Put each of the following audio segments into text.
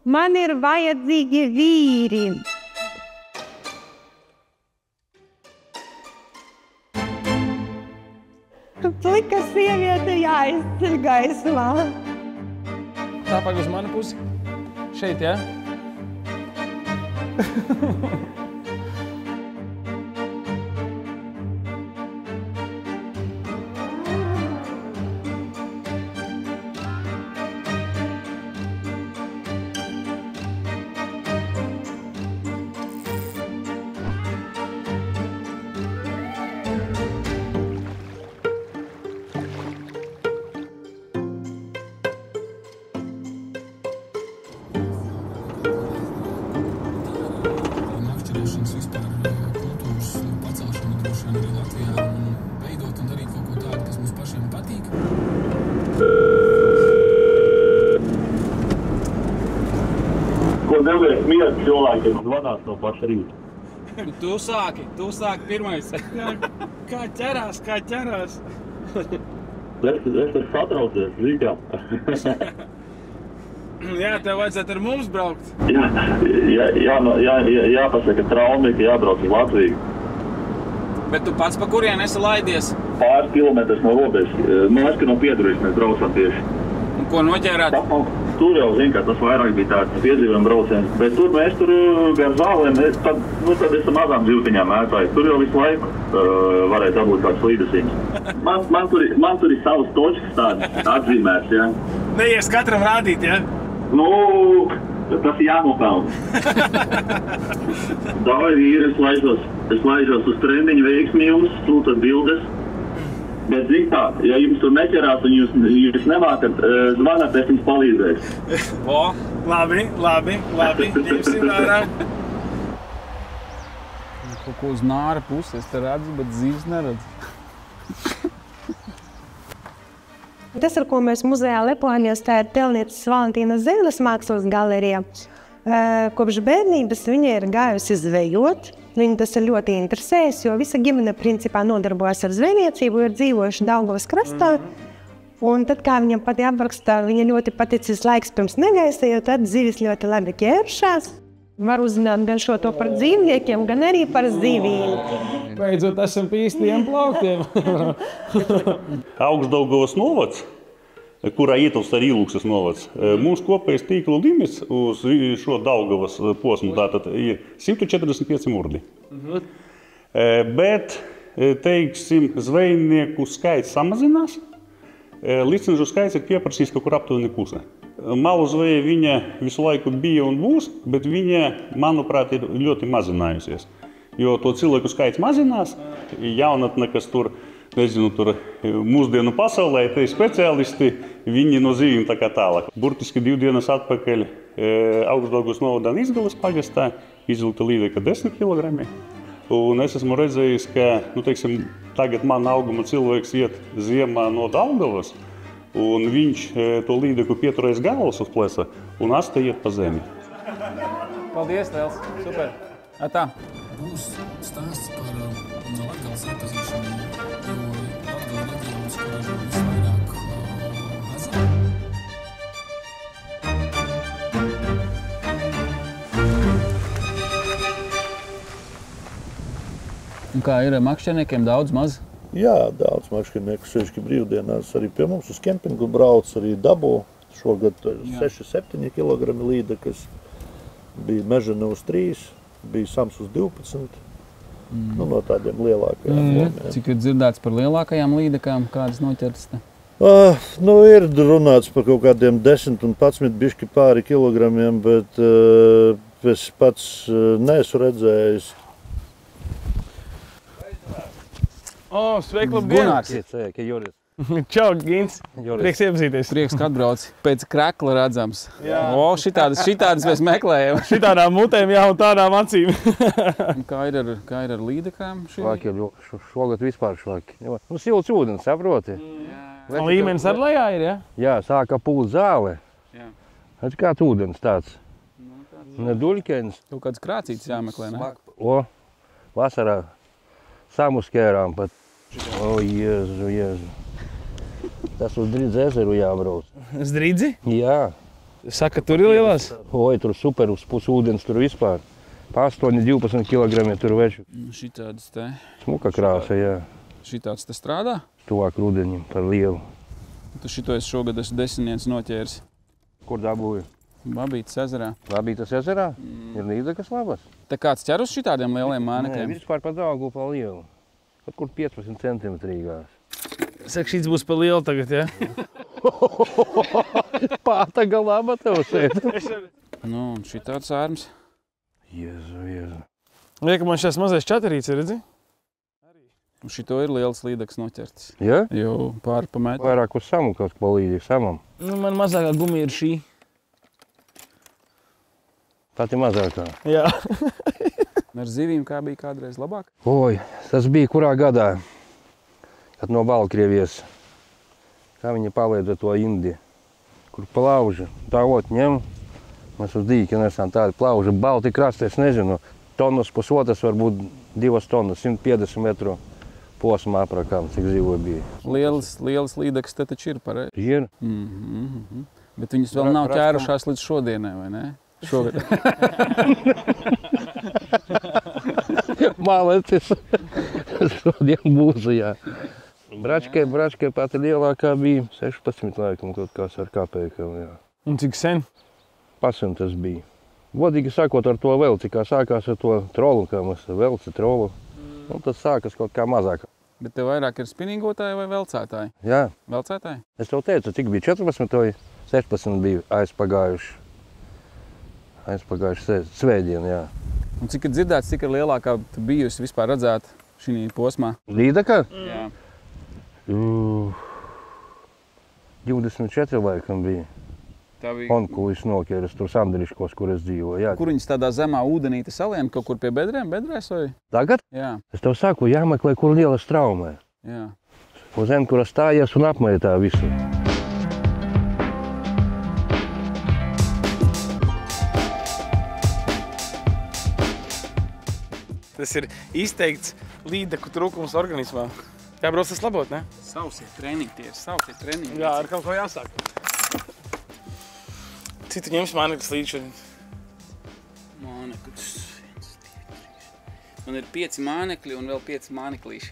Man ir vajadzīgi vīri. Plika sieviete jāizceļ gaismā. Tāpēc uz manu pusi. Šeit, jā? Ko nevarēs mieru cilvēkiem zvanāt no paša rīta. Tu sāki pirmais. Kā ķerās? Es esmu satraucies, zīkām. Jā, tev vajadzētu ar mums braukt. Jāpasaka traumi, ka jābrauc uz Latviju. Bet tu pats pa kurien esi laidies? Pāris kilometrus no robežas. Māska no Piedurīs mēs braucam tieši. Un ko noķērāt? Tur jau, zin, ka tas vairāk bija tāds piedzīvojuma brauciens. Bet tur mēs gan zālēm, tad esam mazām dzīvtiņām ētāji. Tur jau visu laiku varēja dabūt kāds līdusīgs. Man tur ir savas točkas tādas atzīmēts, jā. Neies katram rādīt, jā? Nu, tas ir jānopelna. Davai vīri, es laižos uz treniņu veiksmi jums, sūtat bildes. Bet zin tā, ja jums tur neķerās un jūs nemākat, zvanāt, es jums palīdzēšu. O, labi, ņemsim vērā. Kaut ko uz nāra pusi es te redzu, bet zīves neredzu. Tas, ar ko mēs muzejā lepojamies, tā ir tēlnieces Valentīnas Zēles mākslas galerija. Kopš bērnības viņa ir gājusi zvejot. Viņu tas ir ļoti interesējis, jo visa ģimene principā nodarbojas ar zvejniecību, ir dzīvojuši Daugavas krastā. Un tad, kā viņam pati aprakstā, viņa ļoti paticis laiks pirms negaisa, jo tad zivis ļoti labi ķēršās. Var uzzināt gan šo to par dzīvniekiem, gan arī par zivīm. Beidzot, esam pie īstiem plauktiem. Augstdaugavas novads, kurā ietilpst arī Ilūksnes novads. Mūsu kopējais tīkla limits uz šo Daugavas posmu tātad ir 145 murdi. Bet, teiksim, zvejnieku skaits samazinās, licenžu skaits ir pieprasījis kaut kur aptuveni puse. Malu zveja viņa visu laiku bija un būs, bet viņa, manuprāt, ir ļoti mazinājusies. Jo to cilvēku skaits mazinās, jaunatne, kas tur, nezinu, tur mūsdienu pasaulē, te ir speciālisti, viņi no zivīm tā kā tālāk. Burtiski 2 dienas atpakaļ Augstdaugavas novadā Izgalas pagastā izvilkta līdeka 10 kg. Un es esmu redzējis, ka, teiksim, tagad man auguma cilvēks iet ziemā no Daugavas, un viņš to līdeku pieturēs galvas uz plesa un asta iet pa zemi. Paldies, Liels! Super! Tā. Būs stāsts par Latgales atpazīšanu, jo Latgala reģions, kur ražo visvairāk ezeru. Un kā ir makšķerniekiem daudz, maz? Jā, daudz makšķernieku sevišķi brīvdienās arī pie mums uz kempingu brauc, arī dabū. Šogad 6-7 kg līdekas, bija mežana uz 3, bija sams uz 12, no tādiem lielākajām lomiem. Cik ir dzirdēts par lielākajām līdekām, kādas noķertas te? Ir runāts par kaut kādiem 10 un 11 bišķi pāri kilogramiem, bet es pats neesmu redzējis. Sveiki, labdien! Sveiki, Juris. Čau, Gins! Prieks iepazīties. Prieks, ka atbrauci. Pēc krekla redzams. Šitādas mēs meklējam. Šitādām mutēm, jā, un tādām acīm. Kā ir ar līdekām? Švaki ir šogad vispār švaki. Silts ūdens, saproti? Līmenis ar lejā ir, jā? Jā, sāka pūt zāle. Tas kāds ūdens tāds. Neduļķens. Kaut kāds krācītis jāmeklē, ne? Vasarā samuskērām pat. Jēzu. Tas uz Dridzi ezeru jābrauc. Uz Dridzi? Jā. Saka, tur ir lielās? Oi, tur super uz pusūdens, tur vispār. Pa 8-12 kilogrami tur veču. Šitādas te. Smuka krāsa, jā. Šitāds te strādā? Tuvāk rudenim par lielu. Tu šito es šogad esmu 10 noķēris. Kur dabūju? Babītas ezerā. Babītas ezerā? Ir līdzekas labas? Te kāds ķer uz šitādiem lieliem mānekļiem? Nē, vispār pa Daugu pa lielu. Pat kur 15 centimetrīgās. Saka, šīs būs pa lielu tagad, ja? Pātaga laba tev sēd. Nu, un šitāds ārms. Jezu, jezu. Lieka, man šās mazais čaterīts ir, redzi? Un šito ir liels līdeks noķerts. Ja? Jau pāri pa metru. Vairāk uz samu kaut ko līdzīgi samam. Nu, man mazākā gumija ir šī. Pati mazākā. Jā. Ar zivīm kā bija kādreiz labāk? Oi, tas bija kurā gadā, kad no Baltkrievijas, kā viņi palaida to Indiju, kur plauži, tā ot ņem, mēs uz dīki nesām tādi plauži, balti krasti, es nezinu, tonnas pusotras, varbūt 2 tonnas, 150 metru posmā aprakām, cik zivo bija. Lielas līdeks te taču ir pareizi. Ir. Bet viņas vēl nav ķērušās līdz šodienai, vai ne? Šogad. Malecis. Šodien būs, jā. Bračkai pati lielākā bija 16 laikam kaut kāds ar kapēkam, jā. Un cik sen? Pasen tas bija. Godīgi sakot ar to velci, kā sākās ar to trolu, kā mēs velci trolu. Un tas sākas kaut kā mazāk. Bet tev vairāk ir spinīgotāji vai velcētāji? Jā. Velcētāji? Es tev teicu, cik bija 14 vai 16 bija aizpagājuši svētdien, jā. Un cik ir dzirdēts, cik ir lielākā tu bijusi vispār redzēta šī posmā? Līdaka? Jā. 24 laikam bija. Tā bija. Onkulis noķēras tur Sandriškos, kur es dzīvoju, jā. Kur viņas tādā zemā ūdenīte salien, kaut kur pie bedrēm, bedrēs vai? Tagad? Jā. Es tev saku, jāmeklē, kur liela straumē. Jā. Uz zem, kur stājies un apmaitā visu. Tas ir izteikts līdeku trūkums organismā. Jābrauc tas labot, ne? Sausie treniņi tie ir, sausie treniņi. Jā, ar kaut ko jāsāk. Cik tu ņems mānekļus līdz šodien? Mānekļus. Man ir 5 mānekļi un vēl 5 māneklīši.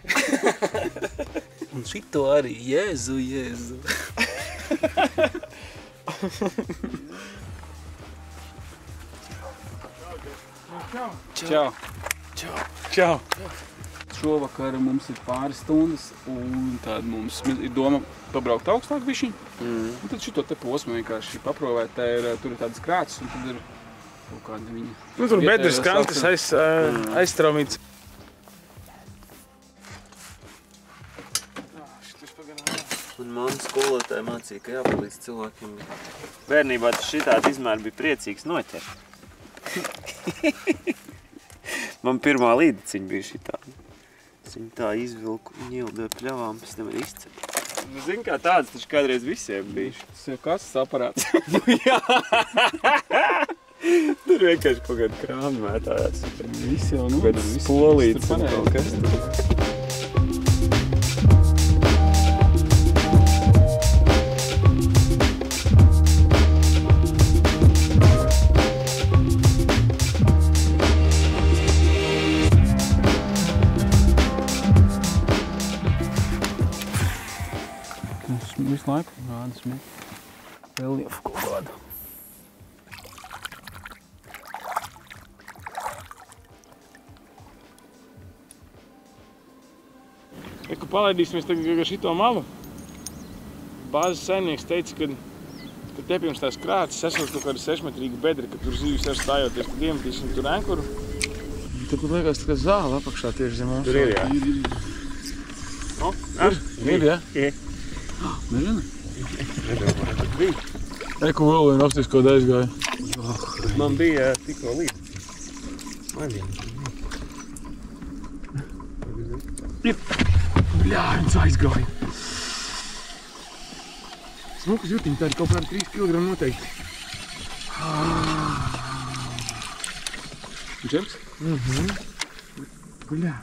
Un šito arī. Jēzu, Jēzu. Čau. Čau. Šovakar mums ir pāris stundas un tad mums ir doma pabraukt augstāk bišķiņ. Un tad šito te posmu vienkārši paprovēt, tur ir tādas krācis un tad ir kaut kāda viņa... Nu, tur bedres krantas aizstraumīts. Un man skolotāja mācīja, ka jāpalīdz cilvēkiem. Bērnībā tas šitādi izmēri bija priecīgs noķert. Man pirmā līdeciņa bija šitādi. Es viņu tā izvilku un ieldoju pļavām, pēc tam arī izcepu. Nu, zini, kā tāds taču kādreiz visiem bija. Tas jau kases aparāts. Nu, jā! Tur vienkārši kaut kāda krāma mētājās. Visi jau nu. Kaut kāds spolīts un kaut kas tur. Visu laiku rāda smēķi. Reliefu kaut kādu. Eku palaidīsimies tagad šito malu. Bāzes saimnieks teica, ka te pirms tās krācis esot kaut kāda 6-metrīga bedra, ka tur zivs ar stājoties, tad iemetīsim tur enkuru. Tur liekas tā kā zāle apakšā tieši zem mums. Tur ir, jā. Ir, jā? Ir. Nezinu? Eku vēl vien apsties, ko aizgāja. Man bija tikko līdz. Bļā, viņas aizgāja. Smukas jutiņi, tā ir kaut kāda 3 kg noteikti. Džems? Bļā.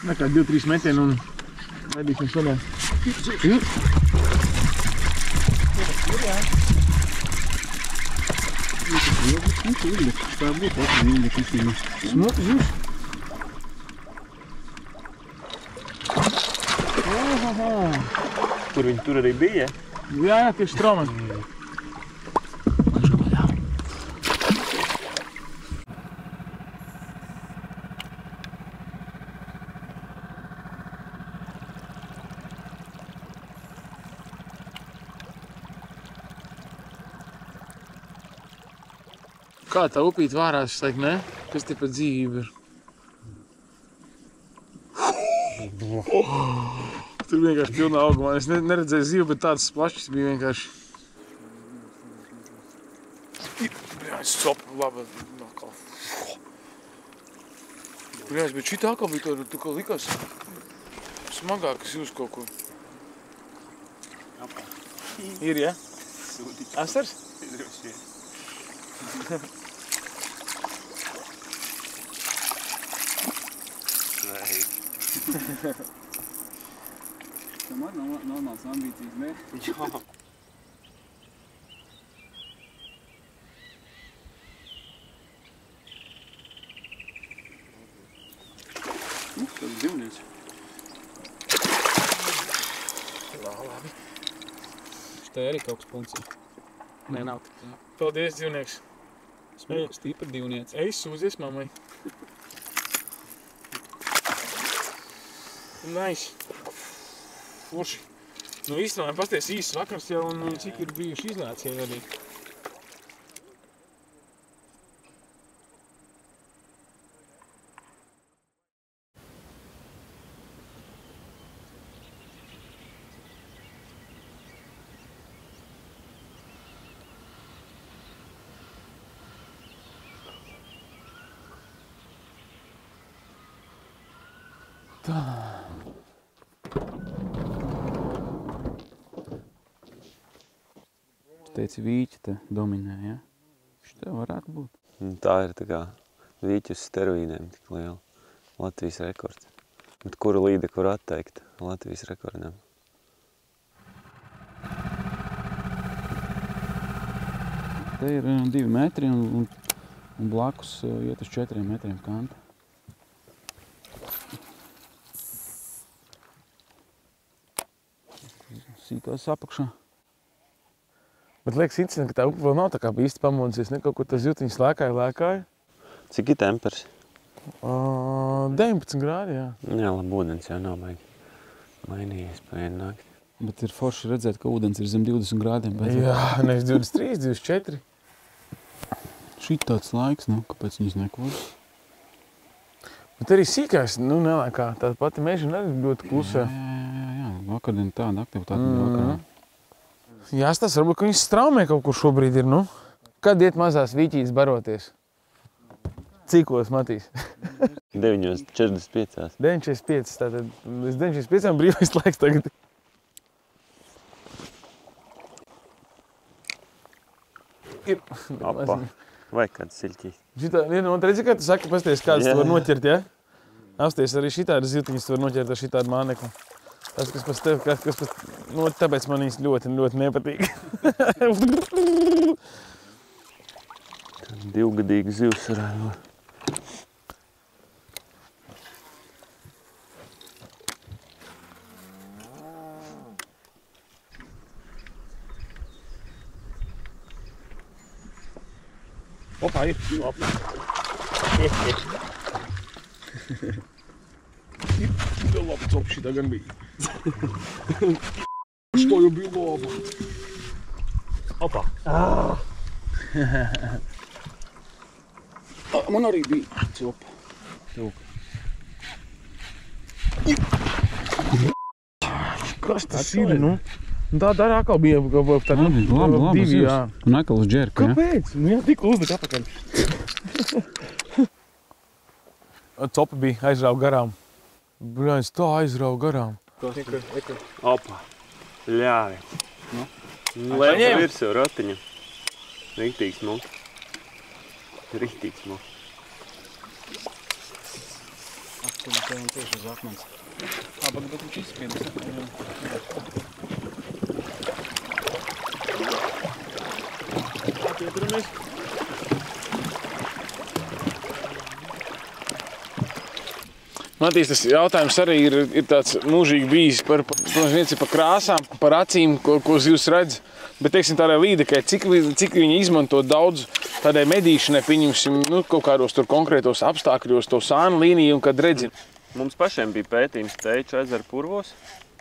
Nē, kā 2-3 metieni un vedīsim šodien. Smuka zivs. Kur viņi tur arī bija? Jā, tieši straumē. Kā tā upīt vārās, es laiku, ne? Kas te pa dzīvība ir? Tur vienkārši pilnā augumā. Es neredzēju zivu, bet tāds plašs bija vienkārši. Bļāņas, sopa, laba. Bļāņas, bet šitā atkal bija tā kā likās smagākas jūs kaut ko. Ir, ja? Astars? Droši. Tomēr normāls ambīcijas, ne? Jā. Tas dzīvnieks. Labi. Šitā arī kaut kas punci. Nē, nav. Paldies, dzīvnieks. Stipra dzīvnieks. Ej, sūdzies mammai. Nice. Forši. Nu, īstenībā, pasties īsts vakars jau, un cik ir bijuši iznācija arī. Tā. Es teicu, vīķi te dominē, ja? Šitā varētu būt. Tā ir tā kā vīķi uz steroīdiem tik liela. Latvijas rekords. Bet kuru līdeku var atteikt Latvijas rekordiem? Te ir 2 metri un blakus iet uz 4 metriem kanta. Sītās apakšā. Bet liekas interesanti, ka tā upe vēl nav tā kā bija īsti pamodusies, ne kaut kur tas jūtiņas lēkāja. Cik ir tempers? 19 grādi, jā. Jā, labi, ūdens jau nav mainījies pa vienu nakti. Bet ir forši redzēt, ka ūdens ir zem 20 grādiem. Jā, nevis 23, 24. Šit tāds laiks, nu, kāpēc viņas nekodas? Bet arī sīkās, nu, nelēkā. Tā pati meža arī ļoti klusē. Jā. Vakardien tāda aktivitāte vakarā. Jāstāsta, varbūt, ka viņas straumē kaut kur šobrīd ir, nu. Kad iet mazās vīķītes baroties? Cikos, Matīs? 9:45. 9:45, tātad līdz 9:45 brīvais laiks tagad. Ir. Apā. Vai kāds siļķīs? Šitā, un redzi, kā tu saki, pasties, kādas tu var noķert, ja? Apsties, arī šitādas ziltiņas tu var noķert ar šitādu mānekli. Tas, kas pēc tev, nu, tāpēc man viņas ļoti, ļoti nepatīk. Divgadīga zivs varētu būt. Opā, ir. Ir labi copa šitā gan bija. Što jau bija laba. Opā. Man arī bija copa. Kas tas ir, nu? Tā arī atkal bija tāda divi, jā. Un atkal uz džerku, ja? Kāpēc? Nu jā, tikko uzlikt atpakaļ. Copa bija aizrauga garām. Bļāņas, tā aizrauga garām. Opa. Ļāvi. Lēs virsū rotiņu. Rīktīgi smuki. Rīktīgi smuki. Tur tieši uz akmens. Bet viņš izspiedis. Atvieturamies. Matīs, tas jautājums arī ir tāds mūžīgi bijis par viens ir par krāsām, par acīm, ko jūs redz. Bet, teiksim, tādai līdekai, cik viņi izmanto daudz tādai medīšanai, pieņemsim, kaut kādos tur konkrētos apstākļos, to sānu līniju un kad redzi. Mums pašiem bija pētījums Teiču ezeru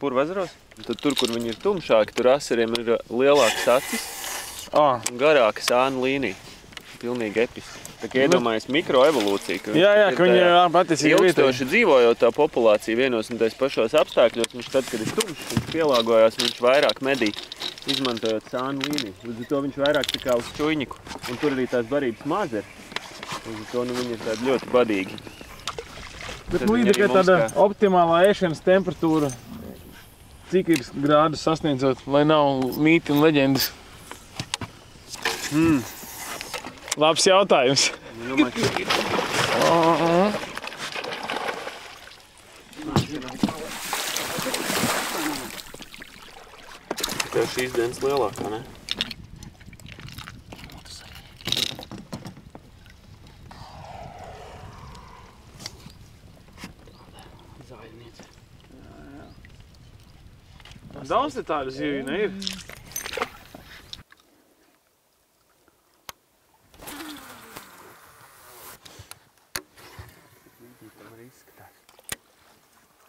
purvezeros. Tad tur, kur viņi ir tumšāki, tur asariem ir lielākas acis un garāka sānu līnija. Pilnīgi episki. Tā kā iedomājies mikroevolūciju, ka viņi patiesībā ilgstoši dzīvojot tā populācija vienos un tais pašos apstākļos, viņš tad, kad ir tumšs, viņš pielāgojās, viņš vairāk medī, izmantojot sānu līniju. Līdz ar to viņš vairāk tā kā uz čuļņiku. Un tur arī tās barības maz ir. Līdz ar to viņi ir tādi ļoti badīgi. Bet līdzi tāda optimālā ēšanas temperatūra, cik ir grādus sasniedzot, lai nav mīti un leģendas? Labs jautājums. Tev šīs dienas lielākā, ne? Daudz te tādu zivju ir.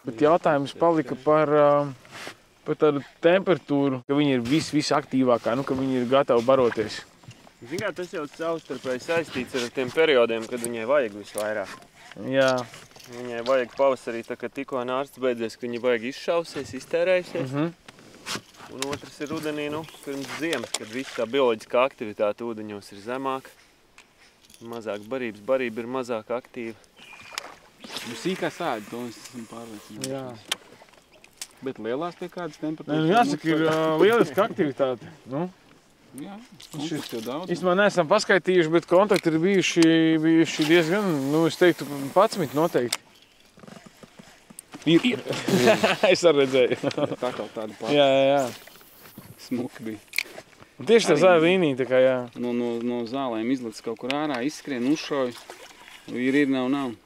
Bet jautājums palika par tādu temperatūru, ka viņi ir visaktīvākā, ka viņi ir gatavi baroties. Zin kā, tas jau savstarpēji saistīts ar tiem periodiem, kad viņai vajag visvairāk. Jā. Viņai vajag pavasarī, tā kā tikko nārsts beidzies, ka viņa vajag izšausies, iztērējusies. Un otrs ir rudenī, pirms ziemas, kad viss tā bioloģiskā aktivitāte ūdeņos ir zemāka. Mazāk barības, barība ir mazāk aktīva. Sīkā sāļa, to es esmu pārliecināts. Jā. Bet lielās pie kādas temperatūras? Jāsaka, ir lieliska aktivitāte. Jā, šis jau daudz. Īstenībā neesam paskaitījuši, bet kontakti ir bijuši diezgan, es teiktu, 11 noteikti. Ir. Es arī redzēju. Tā kaut tāda pār. Jā. Smuki bija. Un tieši tā zāļa līnija, tā kā jā. No zālēm izlicis kaut kur ārā, izskrien, uzšauj. Ir, nav.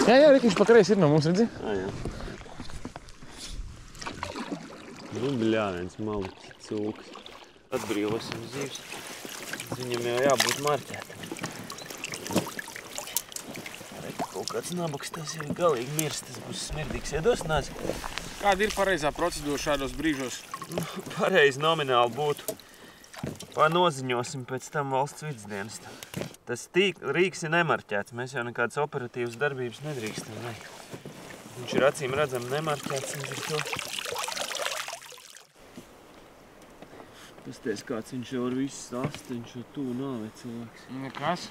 Jā, viņš pakreiz ir no mums, redzi? Jā. Bļā, viens maliks cūks. Atbrīvosim zivs. Viņam jau jābūt marķētam. Kaut kāds nabuks, tas jau galīgi mirst, tas būs smirdīgs. Iedosinās? Kāda ir pareizā procedūra šādos brīžos? Pareizi nomināli būtu. Noziņosim pēc tam valsts vidusdienesta. Tas rīks ir nemarķēts, mēs jau nekādas operatīvas darbības nedrīkstam veikt. Viņš ir acīm redzam nemarķēts, līdz ar to. Pasties, kāds viņš jau ar visu sast, viņš jau tū nāvē cilvēks. Nekas?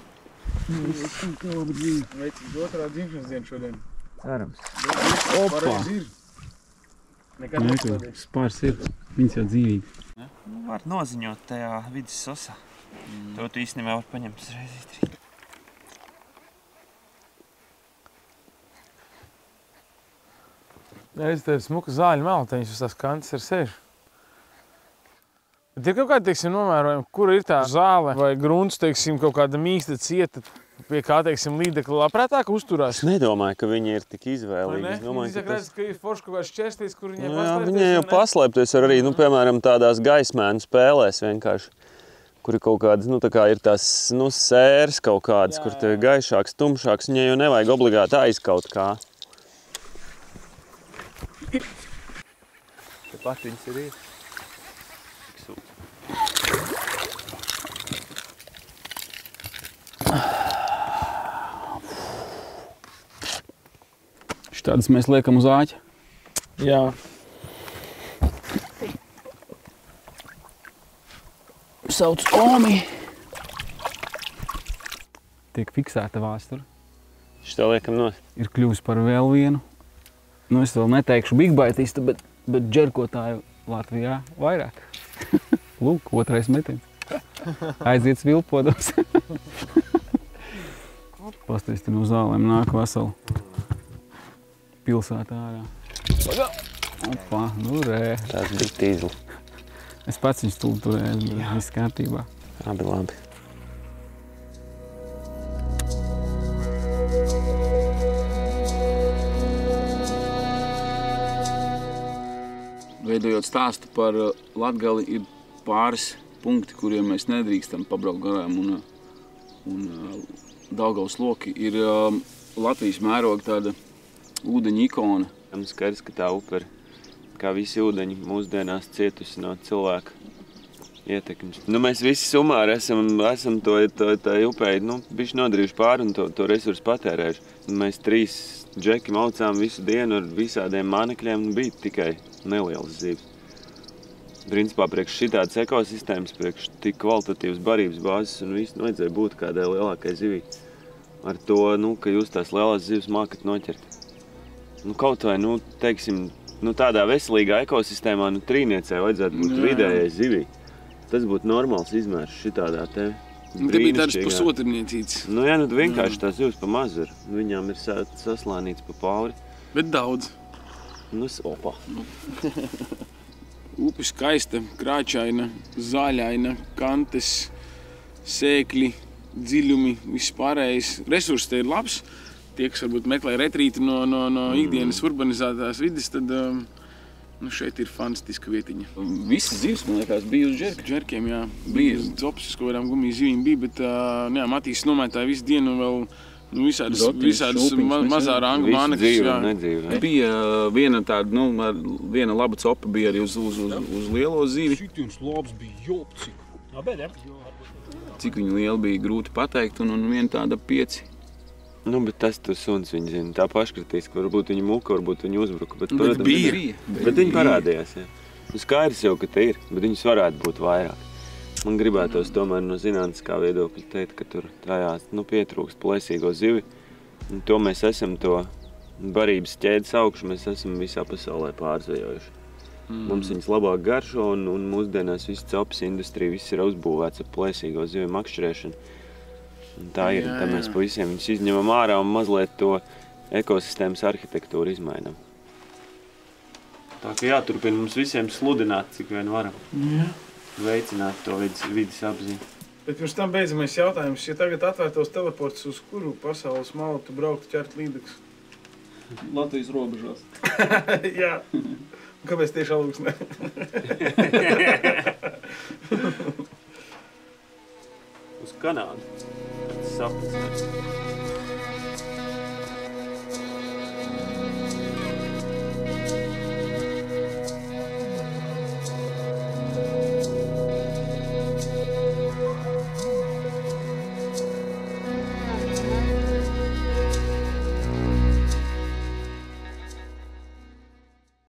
Veicīt otrā dzimšanas dienu šodien. Cerams. Opa! Nekad nepastādīs. Spārs ir, viņas jau dzīvīgi. Var noziņot tajā vidus sosā. To tu īstenībā var paņemt uzreiz izdarīt. Es te ir smuka zāļu melteņas uz tās kantas ar sēžu. Bet ir kaut kādi, teiksim, novērojumi, kura ir tā zāle vai grunts, teiksim, kaut kāda mīksta cieta, pie kā, teiksim, līdekla labprātāk uzturās? Es nedomāju, ka viņi ir tik izvēlīgi. Es domāju, ka ir forši kaut kāds šķērsties, kur viņai paslēpties. Viņai jau paslēpties var arī, piemēram, tādās gaismēnu spēlēs vienkārši, kur ir kaut kādas, tā kā ir tās, sēras kaut kādas, kur tev ir gaišāks, tumšāks, viņai jau nevajag obligāti aizkaut kā. Tepat viņas ir. Tādas mēs liekam uz āķa. Jā. Sauc Omi. Tiek fiksēta vēsture. Šitā liekam nos. Ir kļuvis par vēl vienu. Nu, es vēl neteikšu bigbaitistu, bet džerkotāju Latvijā vairāk. Lūk, otrais metiens. Aiziet svilpodos. Pastāsti no zālēm nāk veselu pilsētā ārā. Opa, nu rē. Tās bija tīzli. Es pats viņus tūlīt turēju, bet viss kārtībā. Labi. Veidojot stāstu par Latgali, ir pāris punkti, kuriem mēs nedrīkstam pabraukt garām. Un Daugavas loki ir Latvijas mēroga tāda ūdeņa ikona. Skaidrs, ka tā upe ir, kā visi ūdeņi, mūsdienās cietusi no cilvēka ietekmes. Nu, mēs visi sumāri esam to upei bišķi nodarījuši pāri un to resursu patērējuši. Mēs 3 džeki maucām visu dienu ar visādiem mānekļiem un bija tikai nelielas zivis. Principā priekš šitādas ekosistēmas, priekš tik kvalitatīvas barības bāzes un visu vajadzēja būt kādai lielākai zivī. Ar to, ka jūs tās lielās zivis mākat noķert. Kaut vai, teiksim, tādā veselīgā ekosistēmā, trīniecē vajadzētu būt vidējai zivī. Tas būtu normāls izmērs šitādā te brīnišķīgā. Te bija tādas pusotrniecītes. Vienkārši tās zivs pa mazu ir. Viņām ir saslānīts pa pauri. Bet daudz. Opa. Upe skaista, krāčaina, zaļaina, kantes, sēkļi, dziļumi, viss pārējais. Resurss te ir labs. Tie, kas varbūt meklē retrīti no ikdienas urbanizētās vides, tad šeit ir fantastiska vietiņa. Visas zivs, man liekas, bija uz džerkiem, jā. Bija zops, uz ko vairām gumijas zivīm bija, bet Matīs nomētāja visu dienu vēl visādas mazā ranga mānekļus. Bija viena tāda, viena laba copa bija arī uz lielo zivi. Šitins labs bija jopcik. Cik viņa liela bija grūti pateikt, un viena tāda 5. Bet tas tu suns viņi zina. Tā paškritīs, ka varbūt viņa muka, varbūt viņa uzbruka. Bet bija. Bet viņi parādījās, jā. Skaidrs jau, ka te ir, bet viņus varētu būt vairāk. Man gribētos tomēr no zinātniskā viedokļa teikt, ka tur tajās pietrūkst plēsīgo zivi. Un to mēs esam to barības ķēdes augšu, mēs esam visā pasaulē pārzvejojuši. Mums viņas labāk garšo un mūsdienās viss celpas industrija, viss ir uzbūvēts ar plēsīgo zivi makšķerēšanu. Un tā ir, un tā mēs pa visiem viņus izņemam ārā un mazliet to ekosistēmas arhitektūru izmainam. Tā kā jāturpina mums visiem sludināt, cik vien varam. Veicināt to vidas apziņu. Bet pirms tam beidzamais jautājums. Ja tagad atvērtos teleports, uz kuru pasaules malu tu brauktu ķert līdeks? Latvijas robežās. Jā. Kāpēc tieši Alūksnē? Uz Kanādu. Sapnis.